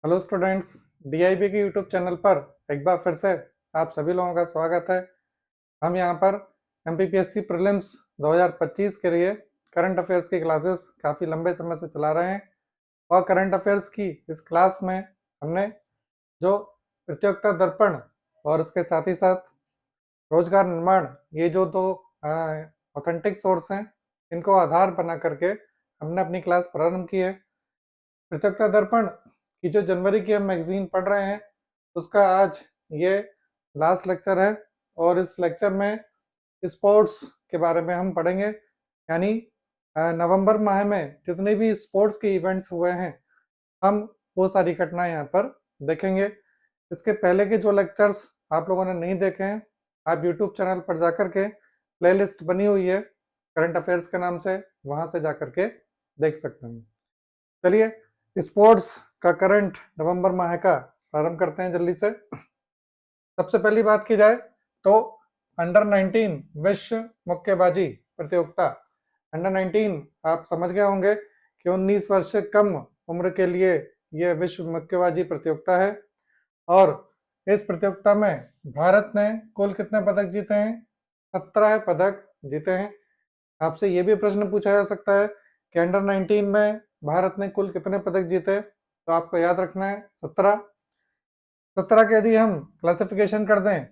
Hello students. DIB के YouTube channel पर एक बार फिर से आप सभी लोगों का स्वागत है। हम यहाँ पर एमपीपीएससी प्रीलिम्स 2025 के लिए करंट अफेयर्स की क्लासेस काफ़ी लंबे समय से चला रहे हैं और करंट अफेयर्स की इस क्लास में हमने जो प्रतियोगिता दर्पण और उसके साथ ही साथ रोजगार निर्माण, ये जो दो ऑथेंटिक सोर्स हैं, इनको आधार बना करके हमने अपनी क्लास प्रारंभ की है। प्रतियोगिता दर्पण की जो जनवरी की हम मैगजीन पढ़ रहे हैं, उसका आज ये लास्ट लेक्चर है और इस लेक्चर में स्पोर्ट्स के बारे में हम पढ़ेंगे। यानी नवंबर माह में जितने भी स्पोर्ट्स के इवेंट्स हुए हैं, हम वो सारी घटनाएं यहाँ पर देखेंगे। इसके पहले के जो लेक्चर्स आप लोगों ने नहीं देखे हैं, आप यूट्यूब चैनल पर जाकर के प्लेलिस्ट बनी हुई है करंट अफेयर्स के नाम से, वहाँ से जाकर के देख सकते हैं। चलिए स्पोर्ट्स का करंट नवंबर माह का प्रारंभ करते हैं जल्दी से। सबसे पहली बात की जाए तो अंडर 19 विश्व मुक्केबाजी प्रतियोगिता। अंडर 19 आप समझ गए होंगे कि 19 वर्ष से कम उम्र के लिए यह विश्व मुक्केबाजी प्रतियोगिता है और इस प्रतियोगिता में भारत ने कुल कितने पदक जीते हैं? 17 पदक जीते हैं। आपसे ये भी प्रश्न पूछा जा सकता है कि अंडर 19 में भारत ने कुल कितने पदक जीते, तो आपको याद रखना है 17। 17 के यदि हम क्लासिफिकेशन कर दें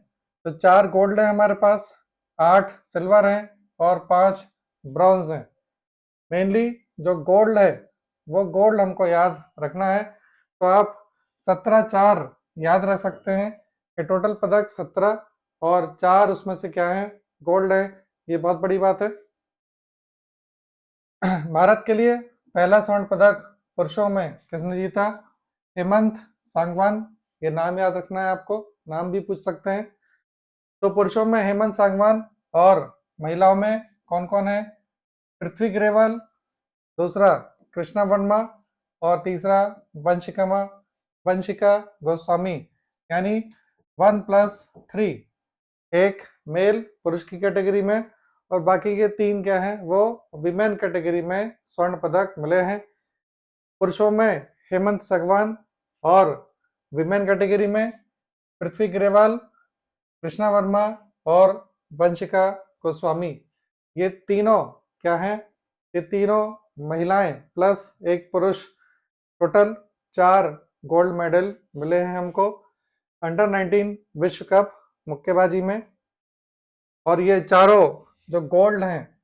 तो 4 गोल्ड है हमारे पास, 8 सिल्वर हैं और 5 ब्रॉन्ज हैं। मेनली जो गोल्ड है वो गोल्ड हमको याद रखना है, तो आप 17-4 याद रख सकते हैं कि टोटल पदक 17 और 4 उसमें से क्या है? गोल्ड है। ये बहुत बड़ी बात है। भारत के लिए पहला स्वर्ण पदक पुरुषों में किसने जीता? हेमंत सांगवान। ये नाम याद रखना है आपको, नाम भी पूछ सकते हैं। तो पुरुषों में हेमंत सांगवान और महिलाओं में कौन कौन है? पृथ्वी ग्रेवाल, दूसरा कृष्णा वर्मा और तीसरा वंशिका गोस्वामी। यानी 1+3, एक मेल पुरुष की कैटेगरी में और बाकी के 3 क्या हैं? वो विमेन कैटेगरी में स्वर्ण पदक मिले हैं। पुरुषों में हेमंत सांगवान और विमेन कैटेगरी में पृथ्वी ग्रेवाल, कृष्णा वर्मा और वंशिका गोस्वामी। ये तीनों क्या हैं? ये तीनों महिलाएं प्लस एक पुरुष, टोटल 4 गोल्ड मेडल मिले हैं हमको अंडर 19 विश्व कप मुक्केबाजी में। और ये चारों जो गोल्ड हैं,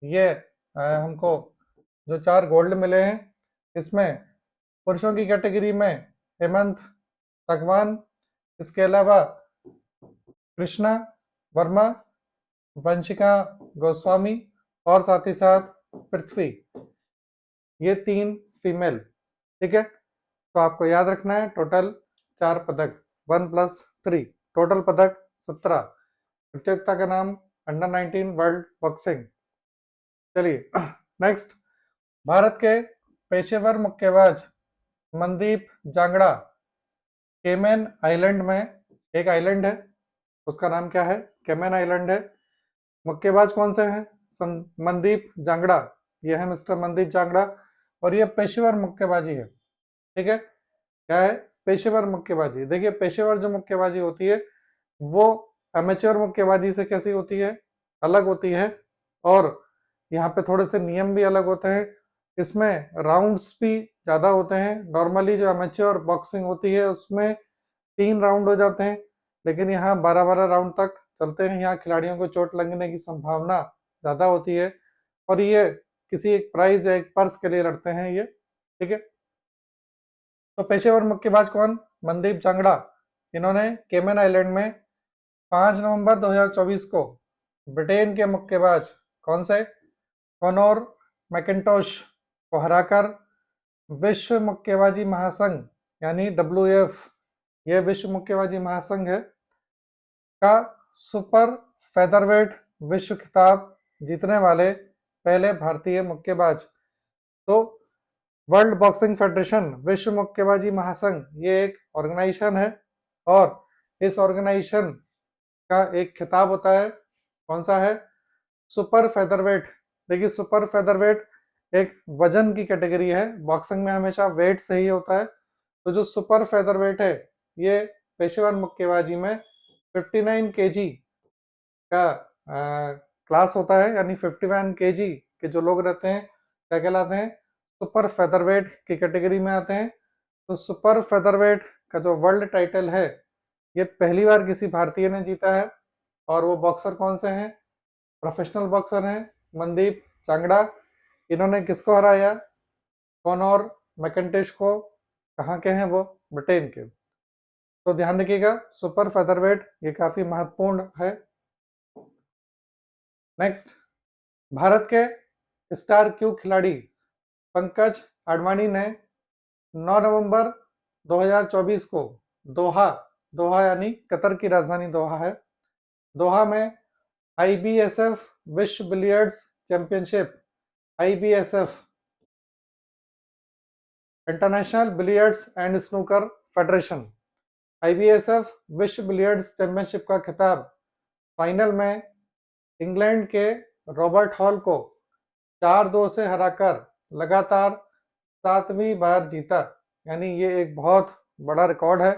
ये हमको जो 4 गोल्ड मिले हैं, इसमें पुरुषों की कैटेगरी में हेमंत सांगवान, इसके अलावा कृष्णा वर्मा, वंशिका गोस्वामी और साथ ही साथ पृथ्वी, ये 3 फीमेल। ठीक है, तो आपको याद रखना है टोटल 4 पदक, 1+3, टोटल पदक 17। प्रतियोगिता का नाम अंडर 19 वर्ल्ड बॉक्सिंग। चलिए नेक्स्ट, भारत के पेशेवर मुक्केबाज मनदीप जांगड़ा, केमैन आइलैंड में एक आइलैंड है, उसका नाम क्या है? केमैन आइलैंड है। मुक्केबाज कौन से हैं? मनदीप जांगड़ा। ये है मिस्टर मनदीप जांगड़ा और ये पेशेवर मुक्केबाजी है। ठीक है, क्या है? पेशेवर मुक्केबाजी। देखिए, पेशेवर जो मुक्केबाजी होती है वो अमेच्योर मुक्केबाजी से कैसी होती है? अलग होती है और यहाँ पे थोड़े से नियम भी अलग होते हैं। इसमें राउंड्स भी ज़्यादा होते हैं। नॉर्मली जो अमेच्योर बॉक्सिंग होती है उसमें 3 राउंड हो जाते हैं, लेकिन यहाँ 12-12 राउंड तक चलते हैं। यहाँ खिलाड़ियों को चोट लगने की संभावना ज़्यादा होती है और ये किसी एक प्राइज या एक पर्स के लिए लड़ते हैं ये। ठीक है, तो पेशेवर मुक्केबाज कौन? मनदीप जांगड़ा। इन्होंने केमन आइलैंड में 5 नवंबर 2024 को ब्रिटेन के मुक्केबाज कौन से? कॉनोर मैकिंटोश को हराकर विश्व मुक्केबाजी महासंघ यानी WAF, यह विश्व मुक्केबाजी महासंघ है, का सुपर फेदरवेट विश्व खिताब जीतने वाले पहले भारतीय मुक्केबाज। तो वर्ल्ड बॉक्सिंग फेडरेशन, विश्व मुक्केबाजी महासंघ, ये एक ऑर्गेनाइजेशन है और इस ऑर्गेनाइजेशन का एक खिताब होता है। कौन सा है? Super featherweight. देखिए, सुपर फेदरवेट एक वजन की कैटेगरी है। बॉक्सिंग में हमेशा वेट से ही होता है, तो जो सुपर फेदरवेट है ये पेशेवर मुक्केबाजी में 59 केजी का क्लास होता है, यानी 51 केजी के जो लोग रहते हैं क्या कहलाते हैं, सुपर फेदरवेट की कैटेगरी में आते हैं। तो सुपर फेदरवेट का जो वर्ल्ड टाइटल है ये पहली बार किसी भारतीय ने जीता है, और वो बॉक्सर कौन से हैं, प्रोफेशनल बॉक्सर हैं मनदीप चांगड़ा। इन्होंने किसको हराया, कॉनर मैकेंटिश को। कहाँ के हैं वो, ब्रिटेन के। तो ध्यान रखिएगा सुपर फेदरवेट ये काफी महत्वपूर्ण है। नेक्स्ट, भारत के स्टार क्यू खिलाड़ी पंकज अडवाणी ने 9 नवंबर 2024 को दोहा, दोहा यानी कतर की राजधानी दोहा है, दोहा में IBSF विश्व billiards championship, IBSF international billiards and snooker federation, IBSF विश्व बिलियर्ड्स चैंपियनशिप का खिताब फाइनल में इंग्लैंड के रॉबर्ट हॉल को 4-2 से हराकर लगातार 7वीं बार जीता। यानी ये एक बहुत बड़ा रिकॉर्ड है,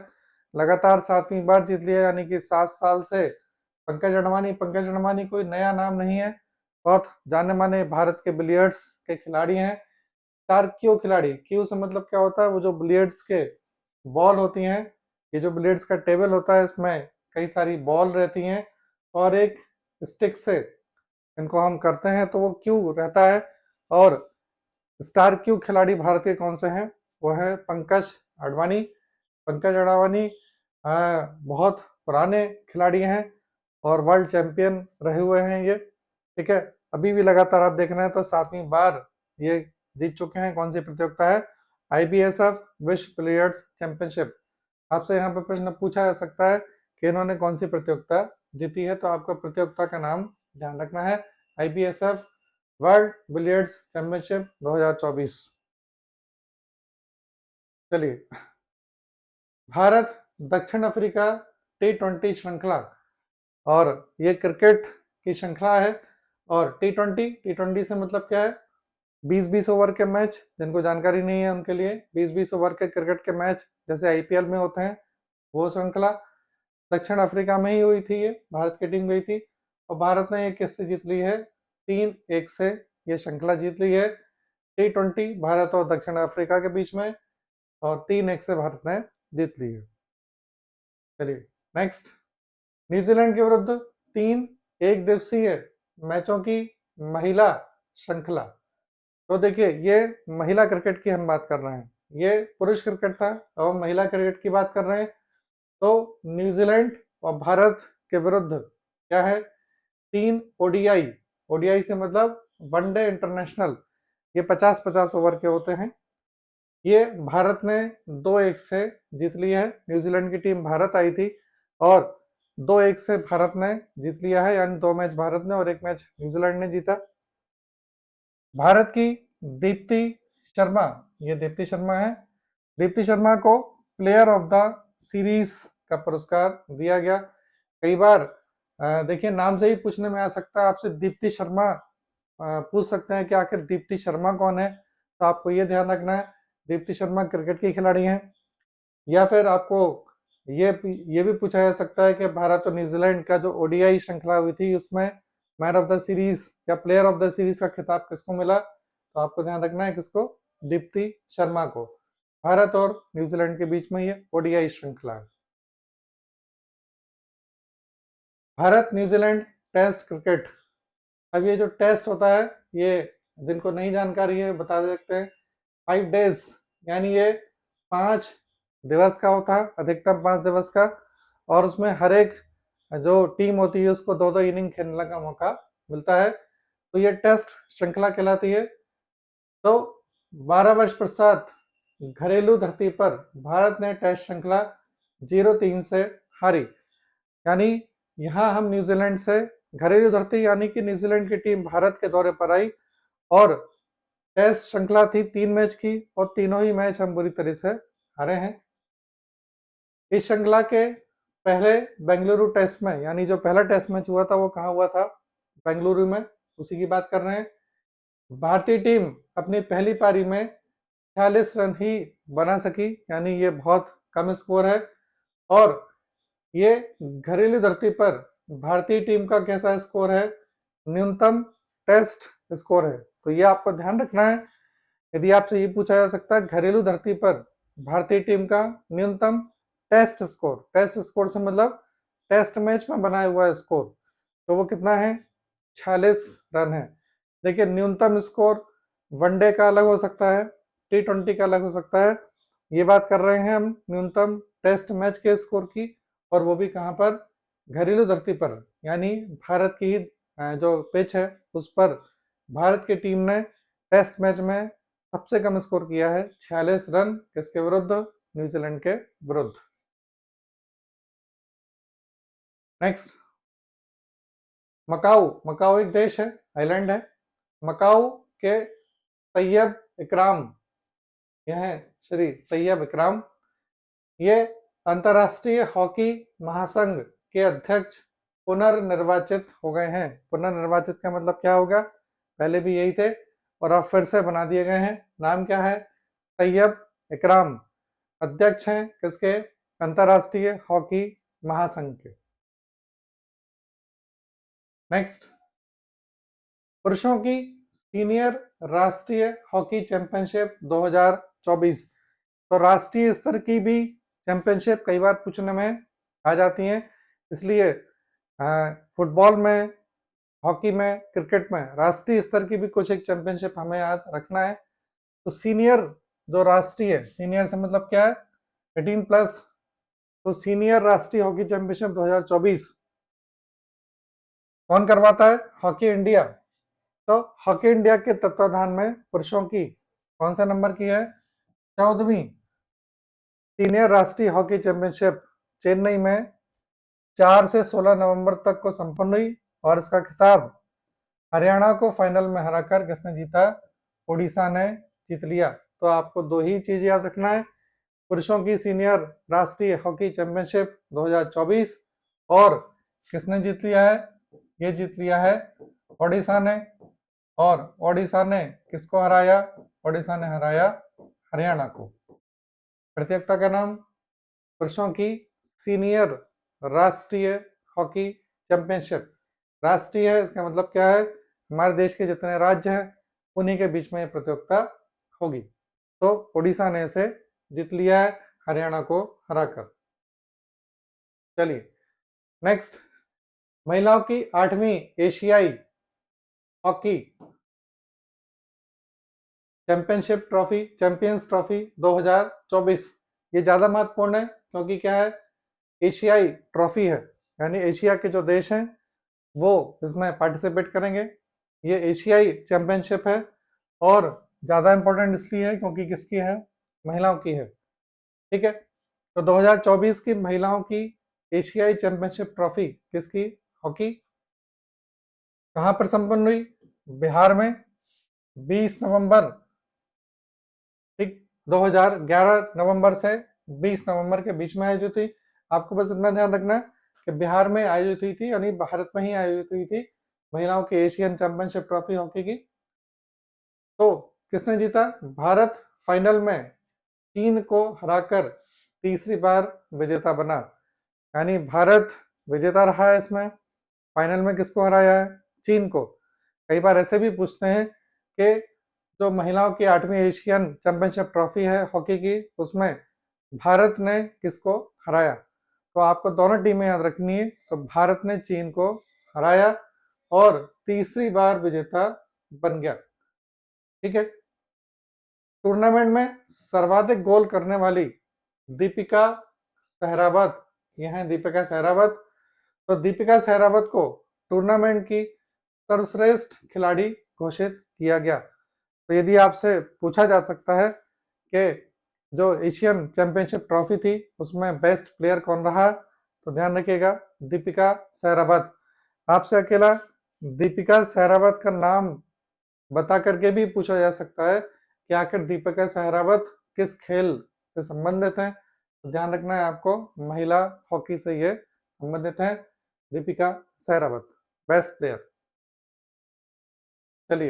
लगातार 7वीं बार जीत लिया, यानी कि 7 साल से पंकज अडवाणी कोई नया नाम नहीं है, बहुत जाने माने भारत के बिलियर्ड्स के खिलाड़ी हैं। 4 क्यू खिलाड़ी, क्यू से मतलब क्या होता है, वो जो बिलियर्ड्स के बॉल होती हैं, ये जो बिलियर्ड्स का टेबल होता है इसमें कई सारी बॉल रहती हैं और एक स्टिक से इनको हम करते हैं तो वो क्यू रहता है। और स्टार क्यू खिलाड़ी भारत के कौन से हैं, वो है पंकज अडवाणी। पंकज अडवाणी बहुत पुराने खिलाड़ी हैं और वर्ल्ड चैंपियन रहे हुए हैं ये, ठीक है। अभी भी लगातार आप देख रहे हैं तो 7वीं बार ये जीत चुके हैं। कौन सी प्रतियोगिता है, IBSF विश्व बिलियर्ड्स चैंपियनशिप। आपसे यहाँ पे प्रश्न पूछा जा सकता है कि इन्होंने कौन सी प्रतियोगिता जीती है, तो आपको प्रतियोगिता का नाम ध्यान रखना है, IBSF वर्ल्ड बिलियर्ड्स चैंपियनशिप 2024। चलिए, भारत दक्षिण अफ्रीका T20 श्रृंखला, और ये क्रिकेट की श्रृंखला है। और T20 से मतलब क्या है, 20-20 ओवर के मैच, जिनको जानकारी नहीं है उनके लिए 20-20 ओवर के क्रिकेट के मैच जैसे IPL में होते हैं, वो श्रृंखला दक्षिण अफ्रीका में ही हुई थी। ये भारत की टीम गई थी और भारत ने ये किससे जीत ली है, 3-1 से ये श्रृंखला जीत ली है। T20 भारत और दक्षिण अफ्रीका के बीच में, और 3-1 से भारत ने जीत ली है। चलिए नेक्स्ट, न्यूजीलैंड के विरुद्ध 3 एक दिवसीय मैचों की महिला श्रृंखला। तो देखिए, ये महिला क्रिकेट की हम बात कर रहे हैं, ये पुरुष क्रिकेट था, अब हम महिला क्रिकेट की बात कर रहे हैं। तो न्यूजीलैंड और भारत के विरुद्ध क्या है, 3 ODI से मतलब वनडे इंटरनेशनल, ये 50-50 ओवर के होते हैं। ये भारत ने 2-1 से जीत ली है। न्यूजीलैंड की टीम भारत आई थी और 2-1 से भारत ने जीत लिया है, यानी 2 मैच भारत ने और 1 मैच न्यूजीलैंड ने जीता। भारत की दीप्ति शर्मा, ये दीप्ति शर्मा है, दीप्ति शर्मा को प्लेयर ऑफ द सीरीज का पुरस्कार दिया गया। कई बार देखिए, नाम से ही पूछने में आ सकता है आपसे, दीप्ति शर्मा पूछ सकते हैं कि आखिर दीप्ति शर्मा कौन है, तो आपको ये ध्यान रखना है दीप्ति शर्मा क्रिकेट की खिलाड़ी हैं। या फिर आपको ये भी पूछा जा सकता है कि भारत और न्यूजीलैंड का जो ODI श्रृंखला हुई थी उसमें मैन ऑफ द सीरीज या प्लेयर ऑफ द सीरीज का खिताब किसको मिला, तो आपको ध्यान रखना है किसको, दीप्ति शर्मा को। भारत और न्यूजीलैंड के बीच में ये ODI श्रृंखला है। Bharat New Zealand test cricket. अब ये जो टेस्ट होता है, ये जिनको नहीं जानकारी है बता देते हैं, 5 days, यानी ये 5 दिवस का होता है, अधिकतम 5 दिवस का, और उसमें हर एक जो टीम होती है उसको 2-2 इनिंग खेलने का मौका मिलता है। तो ये टेस्ट श्रृंखला कहलाती है। तो 12 वर्ष पश्चात घरेलू धरती पर भारत ने टेस्ट श्रृंखला 0-3 से हारी, यानी यहाँ हम न्यूजीलैंड से घरेलू धरती, यानी कि न्यूजीलैंड की टीम भारत के दौरे पर आई और टेस्ट श्रृंखला थी 3 मैच की और तीनों ही मैच हम बुरी तरह से हारे हैं। इस श्रृंखला के पहले बेंगलुरु टेस्ट में, यानी जो पहला टेस्ट मैच हुआ था वो कहाँ हुआ था, बेंगलुरु में, उसी की बात कर रहे हैं। भारतीय टीम अपनी पहली पारी में 46 रन ही बना सकी, यानी ये बहुत कम स्कोर है। और ये घरेलू धरती पर भारतीय टीम का कैसा स्कोर है, न्यूनतम टेस्ट स्कोर है। तो ये आपको ध्यान रखना है। यदि आपसे ये पूछा जा सकता है घरेलू धरती पर भारतीय टीम का न्यूनतम टेस्ट स्कोर, टेस्ट स्कोर से मतलब टेस्ट मैच में बनाया हुआ स्कोर, तो वो कितना है, 46 रन है। देखिए न्यूनतम स्कोर वनडे का अलग हो सकता है, T20 का अलग हो सकता है। ये बात कर रहे हैं हम न्यूनतम टेस्ट मैच के स्कोर की, और वो भी कहाँ पर, घरेलू धरती पर, यानी भारत की जो पिच है उस पर भारत की टीम ने टेस्ट मैच में सबसे कम स्कोर किया है, 46 रन। किसके विरुद्ध, न्यूजीलैंड के विरुद्ध। नेक्स्ट, मकाऊ। मकाऊ एक देश है, आइलैंड है। मकाऊ के तैयब इकराम, यह है श्री तैयब इकराम, ये अंतर्राष्ट्रीय हॉकी महासंघ के अध्यक्ष पुनर्निर्वाचित हो गए हैं। पुनर्निर्वाचित का मतलब क्या होगा, पहले भी यही थे और अब फिर से बना दिए गए हैं। नाम क्या है, तैयब इकराम, अध्यक्ष हैं किसके, अंतर्राष्ट्रीय हॉकी महासंघ के। नेक्स्ट, पुरुषों की सीनियर राष्ट्रीय हॉकी चैंपियनशिप 2024। तो राष्ट्रीय स्तर की भी चैंपियनशिप कई बार पूछने में आ जाती हैं, इसलिए फुटबॉल में, हॉकी में, क्रिकेट में राष्ट्रीय स्तर की भी कुछ एक चैंपियनशिप हमें याद रखना है। तो सीनियर, जो राष्ट्रीय, सीनियर से मतलब क्या है, 18+। तो सीनियर राष्ट्रीय हॉकी चैंपियनशिप 2024 कौन करवाता है, हॉकी इंडिया। तो हॉकी इंडिया के तत्वाधान में पुरुषों की कौन सा नंबर की है, 14वीं सीनियर राष्ट्रीय हॉकी चैंपियनशिप चेन्नई में 4 से 16 नवंबर तक को संपन्न हुई, और इसका खिताब हरियाणा को फाइनल में हराकर किसने जीता, उड़ीसा ने जीत लिया। तो आपको दो ही चीज याद रखना है, पुरुषों की सीनियर राष्ट्रीय हॉकी चैंपियनशिप 2024 और किसने जीत लिया है, ये जीत लिया है ओडिशा ने। और ओडिशा ने किसको हराया, ओडिशा ने हराया हरियाणा को। प्रतियोगिता का नाम पुरुषों की सीनियर राष्ट्रीय हॉकी चैंपियनशिप। राष्ट्रीय है, इसका मतलब क्या है, हमारे देश के जितने राज्य हैं उन्हीं के बीच में ये प्रतियोगिता होगी। तो ओडिशा ने इसे जीत लिया है हरियाणा को हराकर। चलिए नेक्स्ट, महिलाओं की 8वीं एशियाई hockey championship trophy, champions trophy 2024। ये ज़्यादा महत्वपूर्ण है क्योंकि क्या है, एशियाई ट्रॉफी है, यानी एशिया के जो देश हैं वो इसमें पार्टिसिपेट करेंगे। ये एशियाई चैंपियनशिप है और ज़्यादा इम्पोर्टेंट इसलिए है क्योंकि किसकी है, महिलाओं की है। ठीक है, तो 2024 की महिलाओं की एशियाई चैंपियनशिप ट्रॉफी किसकी, हॉकी, कहाँ पर संपन्न हुई, बिहार में 20 नवंबर, ठीक, 2011 नवंबर से 20 नवंबर के बीच में आयोजित हुई। आपको बस इतना ध्यान रखना है कि बिहार में आयोजित हुई थी, यानी भारत में ही आयोजित हुई थी महिलाओं की एशियन चैंपियनशिप ट्रॉफी हॉकी की। तो किसने जीता, भारत फाइनल में चीन को हराकर तीसरी बार विजेता बना, यानी भारत विजेता रहा है इसमें। फाइनल में किसको हराया है, चीन को। कई बार ऐसे भी पूछते हैं कि जो महिलाओं की 8वीं एशियन चैंपियनशिप ट्रॉफी है हॉकी की, उसमें भारत ने किसको हराया। तो आपको दोनों टीमें याद रखनी है। तो भारत ने चीन को हराया और तीसरी बार विजेता बन गया। ठीक है, टूर्नामेंट में सर्वाधिक गोल करने वाली दीपिका सहरावत, यह है दीपिका सहरावत। तो दीपिका सहरावत को टूर्नामेंट की सर्वश्रेष्ठ खिलाड़ी घोषित किया गया। तो यदि आपसे पूछा जा सकता है कि जो एशियन चैंपियनशिप ट्रॉफी थी उसमें बेस्ट प्लेयर कौन रहा, तो ध्यान रखिएगा दीपिका सहरावत। आपसे अकेला दीपिका सहरावत का नाम बता करके भी पूछा जा सकता है कि आखिर दीपिका सहरावत किस खेल से संबंधित हैं। तो ध्यान रखना है आपको, महिला हॉकी से ये संबंधित है, दीपिका सहरावत बेस्ट प्लेयर। चलिए,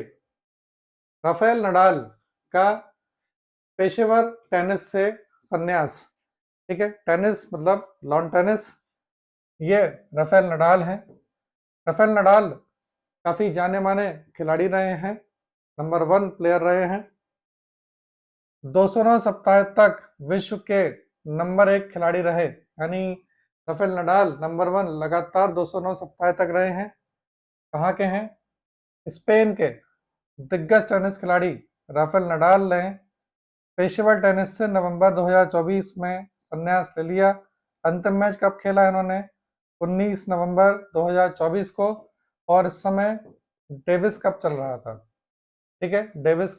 राफेल नडाल का पेशेवर टेनिस से संन्यास। ठीक है, टेनिस मतलब लॉन टेनिस। ये राफेल नडाल हैं। राफेल नडाल काफी जाने माने खिलाड़ी रहे हैं, नंबर 1 प्लेयर रहे हैं। 209 सप्ताह तक विश्व के नंबर 1 खिलाड़ी रहे, यानी राफेल नडाल नंबर 1 लगातार 209 सप्ताह तक रहे हैं। कहाँ के हैं? स्पेन के दिग्गज टेनिस खिलाड़ी राफेल नडाल ने पेशेवर टेनिस से नवंबर 2024 में संन्यास ले लिया। अंतिम मैच कब खेला इन्होंने? 19 नवंबर 2024 को, और इस समय डेविस कप चल रहा था। ठीक है, डेविस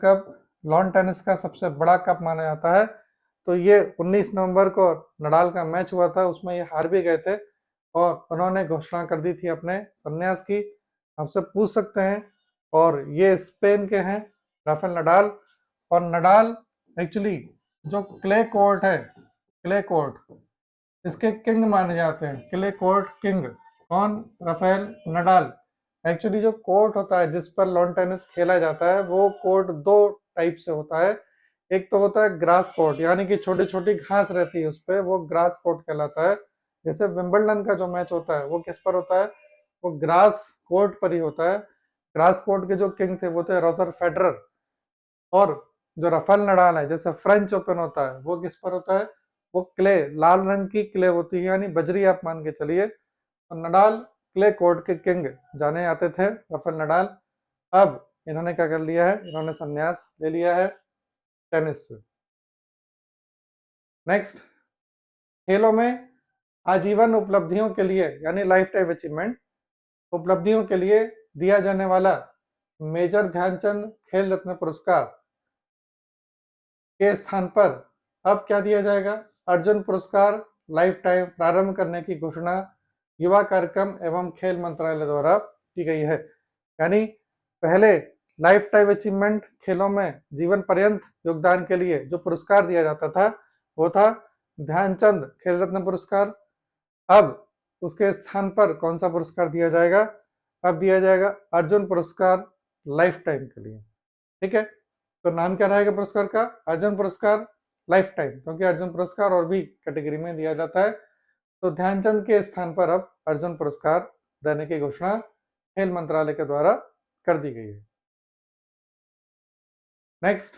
कप लॉन टेनिस का सबसे बड़ा कप माना जाता है। तो ये 19 नवंबर को नडाल का मैच हुआ था, उसमें ये हार भी गए थे और उन्होंने घोषणा कर दी थी अपने संन्यास की। आपसे पूछ सकते हैं, और ये स्पेन के हैं राफेल नडाल। और नडाल एक्चुअली जो क्ले कोर्ट है, क्ले कोर्ट, इसके किंग माने जाते हैं, क्ले कोर्ट किंग। कौन? Rafael Nadal. एक्चुअली जो कोर्ट होता है जिस पर लॉन टेनिस खेला जाता है, वो कोर्ट 2 टाइप से होता है। एक तो होता है ग्रास कोर्ट, यानी कि छोटी छोटी घास रहती है उस पर, वो ग्रास कोर्ट कहलाता है। जैसे विंबलडन का जो मैच होता है वो किस पर होता है? वो ग्रास कोर्ट पर ही होता है। ग्रास कोर्ट के जो किंग थे वो थे रॉजर फेडरर। और जो राफेल नडाल है, जैसे फ्रेंच ओपन होता है, वो किस पर होता है? वो क्ले, लाल रंग की क्ले होती है, यानी बजरी आप मान के चलिए। तो नडाल क्ले कोर्ट के किंग जाने जाते थे, राफेल नडाल। अब इन्होंने क्या कर लिया है? इन्होंने संन्यास ले लिया है टेनिस से। नेक्स्ट, खेलों में आजीवन उपलब्धियों के लिए, यानी लाइफ टाइम अचीवमेंट उपलब्धियों के लिए दिया जाने वाला मेजर ध्यानचंद खेल रत्न पुरस्कार के स्थान पर अब क्या दिया जाएगा? अर्जुन पुरस्कार लाइफ टाइम प्रारंभ करने की घोषणा युवा कार्यक्रम एवं खेल मंत्रालय द्वारा की गई है। यानी पहले लाइफ टाइम अचीवमेंट, खेलों में जीवन पर्यंत योगदान के लिए जो पुरस्कार दिया जाता था वो था ध्यानचंद खेल रत्न पुरस्कार। अब उसके स्थान पर कौन सा पुरस्कार दिया जाएगा? अब दिया जाएगा अर्जुन पुरस्कार लाइफ टाइम के लिए। ठीक है, तो नाम क्या रहेगा पुरस्कार का? अर्जुन पुरस्कार लाइफ टाइम, क्योंकि अर्जुन पुरस्कार और भी कैटेगरी में दिया जाता है। तो ध्यानचंद के स्थान पर अब अर्जुन पुरस्कार देने की घोषणा खेल मंत्रालय के द्वारा कर दी गई है। नेक्स्ट,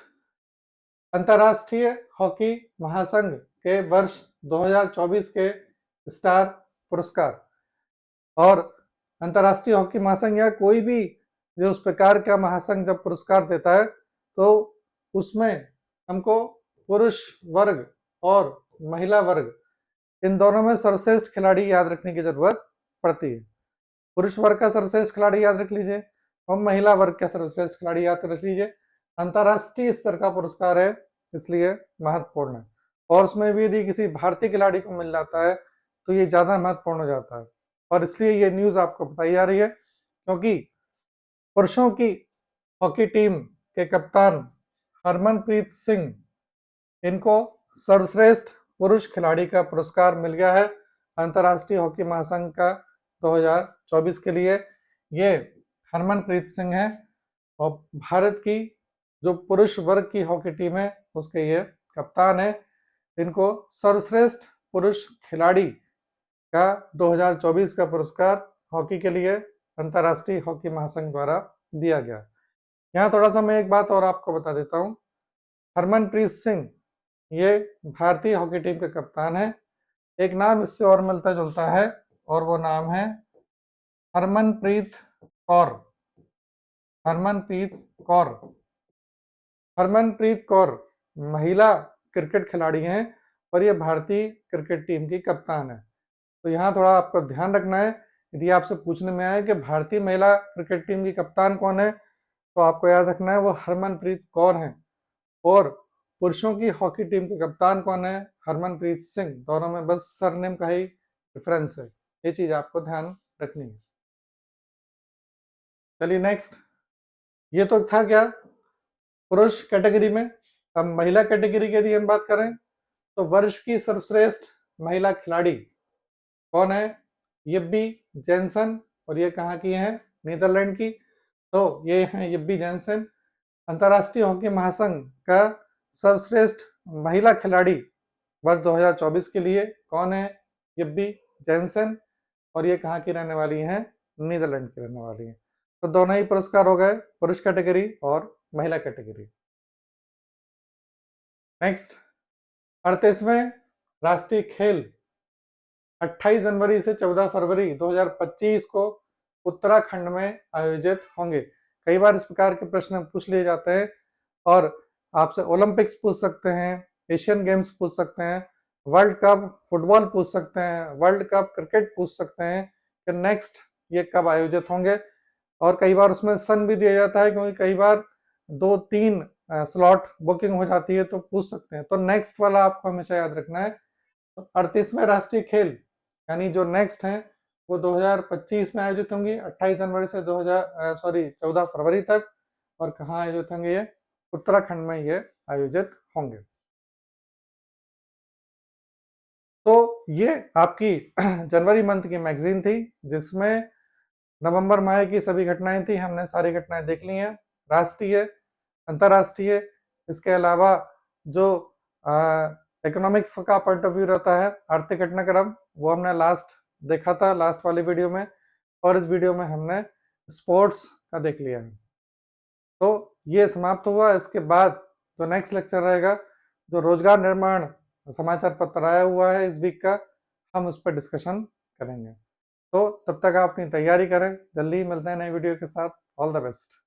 अंतर्राष्ट्रीय हॉकी महासंघ के वर्ष 2024 के स्टार पुरस्कार। और अंतर्राष्ट्रीय हॉकी महासंघ या कोई भी जो उस प्रकार का महासंघ जब पुरस्कार देता है तो उसमें हमको पुरुष वर्ग और महिला वर्ग, इन दोनों में सर्वश्रेष्ठ खिलाड़ी याद रखने की जरूरत पड़ती है। पुरुष वर्ग का सर्वश्रेष्ठ खिलाड़ी याद रख लीजिए और महिला वर्ग का सर्वश्रेष्ठ खिलाड़ी याद रख लीजिए। अंतर्राष्ट्रीय स्तर का पुरस्कार है, इसलिए महत्वपूर्ण है। और उसमें भी यदि किसी भारतीय खिलाड़ी को मिल जाता है तो ये ज़्यादा महत्वपूर्ण हो जाता है। और इसलिए ये न्यूज़ आपको बताई जा रही है क्योंकि पुरुषों की हॉकी टीम के कप्तान हरमनप्रीत सिंह, इनको सर्वश्रेष्ठ पुरुष खिलाड़ी का पुरस्कार मिल गया है अंतर्राष्ट्रीय हॉकी महासंघ का 2024 के लिए। ये हरमनप्रीत सिंह हैं और भारत की जो पुरुष वर्ग की हॉकी टीम है उसके ये कप्तान है। इनको सर्वश्रेष्ठ पुरुष खिलाड़ी का 2024 का पुरस्कार हॉकी के लिए अंतर्राष्ट्रीय हॉकी महासंघ द्वारा दिया गया। यहाँ थोड़ा सा मैं एक बात और आपको बता देता हूँ। हरमनप्रीत सिंह ये भारतीय हॉकी टीम के कप्तान है। एक नाम इससे और मिलता जुलता है और वो नाम है हरमनप्रीत कौर। हरमनप्रीत कौर, हरमनप्रीत कौर महिला क्रिकेट खिलाड़ी हैं और ये भारतीय क्रिकेट टीम की कप्तान है। तो यहाँ थोड़ा आपको ध्यान रखना है, यदि आपसे पूछने में आए कि भारतीय महिला क्रिकेट टीम की कप्तान कौन है तो आपको याद रखना है वो हरमनप्रीत कौर हैं। और पुरुषों की हॉकी टीम के कप्तान कौन है? हरमनप्रीत सिंह। दोनों में बस सरनेम का ही डिफरेंस है, ये चीज आपको ध्यान रखनी है। चलिए नेक्स्ट, ये तो था क्या पुरुष कैटेगरी में। अब महिला कैटेगरी की यदि हम बात करें तो वर्ष की सर्वश्रेष्ठ महिला खिलाड़ी कौन है? यिब्बी जेनसन। और ये कहाँ की हैं? नीदरलैंड की। तो ये हैं यिब्बी जेनसन। अंतर्राष्ट्रीय हॉकी महासंघ का सर्वश्रेष्ठ महिला खिलाड़ी वर्ष 2024 के लिए कौन है? यब्बी जेनसेन, और ये कहाँ की रहने वाली हैं? नीदरलैंड की रहने वाली हैं। तो दोनों ही पुरस्कार हो गए, पुरुष कैटेगरी और महिला कैटेगरी। नेक्स्ट, 38वें राष्ट्रीय खेल 28 जनवरी से 14 फरवरी 2025 को उत्तराखंड में आयोजित होंगे। कई बार इस प्रकार के प्रश्न पूछ लिए जाते हैं और आपसे ओलंपिक्स पूछ सकते हैं, एशियन गेम्स पूछ सकते हैं, वर्ल्ड कप फुटबॉल पूछ सकते हैं, वर्ल्ड कप क्रिकेट पूछ सकते हैं कि नेक्स्ट ये कब आयोजित होंगे। और कई बार उसमें सन भी दिया जाता है, क्योंकि कई बार 2-3 स्लॉट बुकिंग हो जाती है, तो पूछ सकते हैं। तो नेक्स्ट वाला आपको हमेशा याद रखना है। 38वें राष्ट्रीय खेल यानी जो नेक्स्ट हैं वो 2025 में आयोजित होंगी, 28 जनवरी से 14 फरवरी तक। और कहाँ आयोजित होंगे? ये उत्तराखंड में ये आयोजित होंगे। तो ये आपकी जनवरी मंथ की मैगजीन थी, जिसमें नवंबर माह की सभी घटनाएं थी। हमने सारी घटनाएं देख ली हैं, राष्ट्रीय, अंतर्राष्ट्रीय। इसके अलावा जो इकोनॉमिक्स का पॉइंट ऑफ व्यू रहता है, आर्थिक घटनाक्रम, वो हमने लास्ट देखा था, लास्ट वाली वीडियो में। और इस वीडियो में हमने स्पोर्ट्स का देख लिया है। तो ये समाप्त हुआ। इसके बाद जो नेक्स्ट लेक्चर रहेगा, जो रोजगार निर्माण समाचार पत्र आया हुआ है इस वीक का, हम उस पर डिस्कशन करेंगे। तो तब तक आप अपनी तैयारी करें, जल्दी मिलते हैं नई वीडियो के साथ। All the best.